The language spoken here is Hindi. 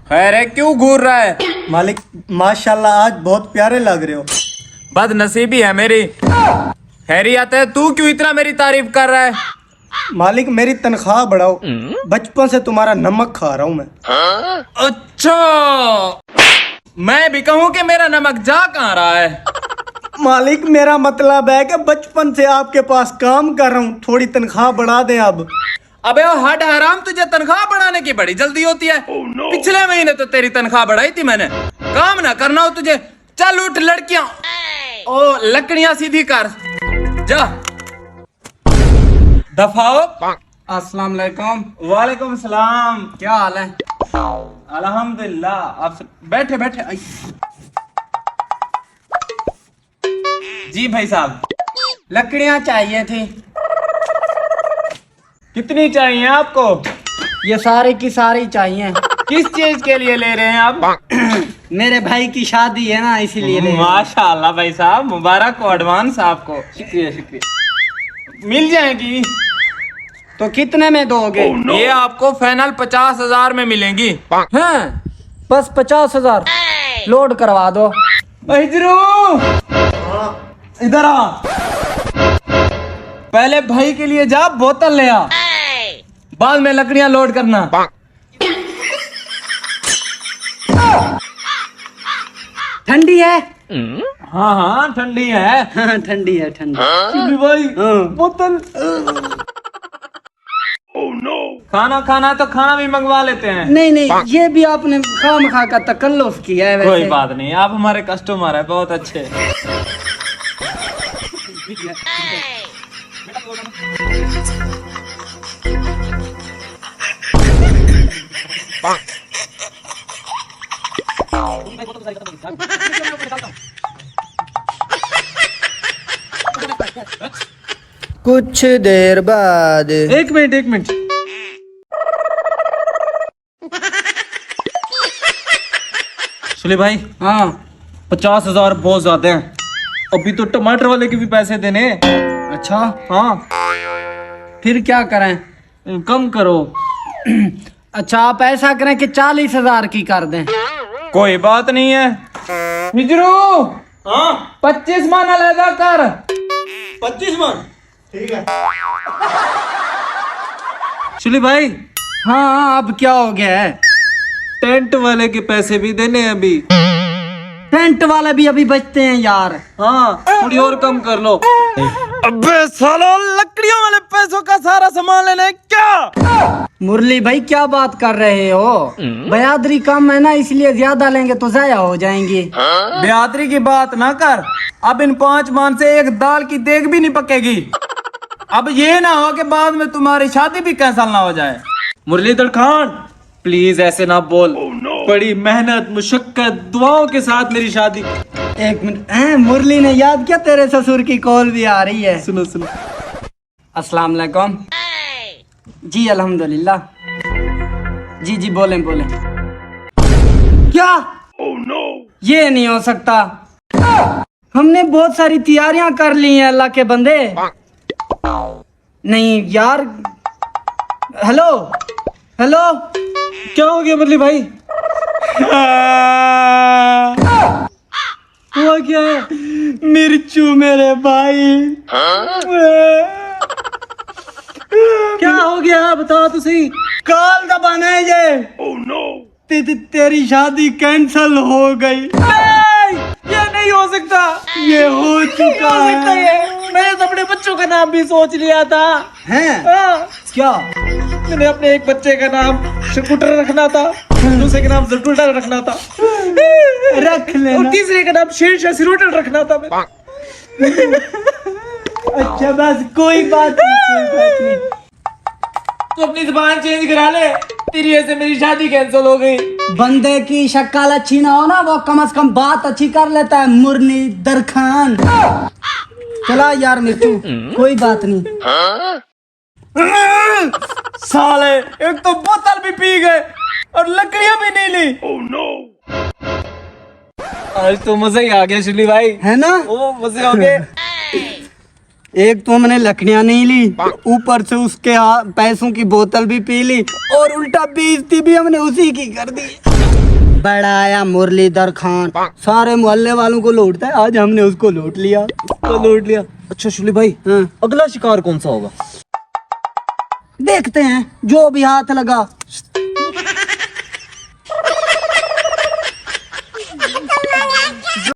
अरे क्यों घूर रहा है? मालिक माशाल्लाह आज बहुत प्यारे लग रहे हो। बदनसीबी है मेरी। खैरियत है? तू क्यों इतना मेरी तारीफ कर रहा है? मालिक मेरी तनख्वाह बढ़ाओ, बचपन से तुम्हारा नमक खा रहा हूँ मैं। अच्छा, मैं भी कहूँ कि मेरा नमक जा कहाँ रहा है? मालिक मेरा मतलब है कि बचपन से आपके पास काम कर रहा हूँ, थोड़ी तनख्वाह बढ़ा दें अब। अबे ओ हड हराम, तुझे तनख्वाह बढ़ाने की बड़ी जल्दी होती है। पिछले महीने तो तेरी तनख्वाह बढ़ाई थी मैंने। काम ना करना हो तुझे, चल उठ लड़कियां, ओ लकड़ियां सीधी कर जा, दफाओ। अस्सलाम वालेकुम। वालेकुम सलाम। क्या हाल है? अल्हम्दुलिल्लाह। आप बैठे बैठे। आई। जी भाई साहब, लकड़ियां चाहिए थी। कितनी चाहिए आपको? ये सारी की सारी चाहिए। किस चीज के लिए ले रहे हैं आप? मेरे भाई की शादी है ना, इसीलिए ले रहे हैं। माशाल्लाह भाई साहब, मुबारक हो एडवांस आपको। शुक्रिया शुक्रिया। मिल जाएगी। तो कितने में दोगे? ये आपको फाइनल 50,000 में मिलेंगी। हाँ, बस 50,000 लोड करवा दो। हिजरू, इधर आ। पहले भाई के लिए जा बोतल ले आ, बाद में लकड़ियां लोड करना। ठंडी है? हाँ हाँ ठंडी है। हाँ ठंडी है, ठंडी। शिल्ली भाई, बोतल। खाना खाना तो खाना भी मंगवा लेते हैं। नहीं नहीं, ये भी आपने खामखा का तकल्लुफ किया है। कोई वैसे बात नहीं, आप हमारे कस्टमर है, बहुत अच्छे। कुछ देर बाद। एक मिनट। सुले भाई, हाँ 50,000 बहुत ज्यादा हैं। अभी तो टमाटर वाले के भी पैसे देने हैं। अच्छा, हाँ फिर क्या करें? कम करो। अच्छा आप ऐसा करें कि 40,000 की कर दें। कोई बात नहीं है। हिजरू, हाँ 25 मन अलहदा कर। 25 मन ठीक है। सुली भाई, हाँ हाँ, अब क्या हो गया है? टेंट वाले के पैसे भी देने हैं अभी। टेंट वाले भी अभी बचते हैं यार। हाँ थोड़ी और कम कर लो। अबे सालो, लकड़ियों वाले पैसों का सारा सामान लेना है क्या? मुरली भाई क्या बात कर रहे हो? बयादरी कम है ना, इसलिए ज्यादा लेंगे तो जाया हो जाएंगी। बेआदरी की बात ना कर। अब इन 5 मन से एक दाल की देग भी नहीं पकेगी। अब ये ना हो कि बाद में तुम्हारी शादी भी कैंसल ना हो जाए। मुरलीधर खान प्लीज ऐसे ना बोल। बड़ी मेहनत मुशक्कत दुआओं के साथ मेरी शादी। एक मिनट, मुरली ने याद किया, तेरे ससुर की कॉल भी आ रही है। सुनो। अस्सलाम वालेकुम। जी अल्हम्दुलिल्लाह। जी बोले। क्या? ये नहीं हो सकता। हमने बहुत सारी तैयारियां कर ली हैं अल्लाह के बंदे। नहीं यार। हेलो, क्या हो गया मुरली भाई? हुआ क्या है? मिर्चू मेरे भाई। क्या हो गया बताओ तो सही। काल दबाना है ये। तेरी शादी कैंसल हो गई। ये नहीं हो सकता। ये हो चुका है। मैंने तो अपने बच्चों का नाम भी सोच लिया था। हैं? हाँ, क्या? मैंने अपने एक बच्चे का नाम शकुटर रखना था, दूसरे का नाम जटुल्टा रखना था, रख लेना। और तीसरे का नाम शेरशाह सिरोटल रखना था। अच्छा बस कोई बात नहीं। तू अपनी जुबान चेंज करा ले, तेरी वजह से मेरी शादी कैंसिल हो गई। बंदे की शक्ल अच्छी ना हो ना, वो कम से कम बात अच्छी कर लेता है। मुरलीधर खान चला यार मिर्चू, कोई बात नहीं। साले, एक तो बोतल भी पी गए और लकड़ियां भी नहीं ली। आज तो मजा ही आ गया शुली भाई, है ना? ओ मजे हो गए। एक तो हमने लकड़ियां नहीं ली, ऊपर से उसके पैसों की बोतल भी पी ली, और उल्टा बेइज्जती भी हमने उसी की कर दी। बड़ा आया मुरलीधर खान, सारे मोहल्ले वालों को लूटता है, आज हमने उसको लूट लिया। अच्छा शुक्ली भाई, हाँ। अगला शिकार कौन सा होगा? देखते हैं, जो भी हाथ लगा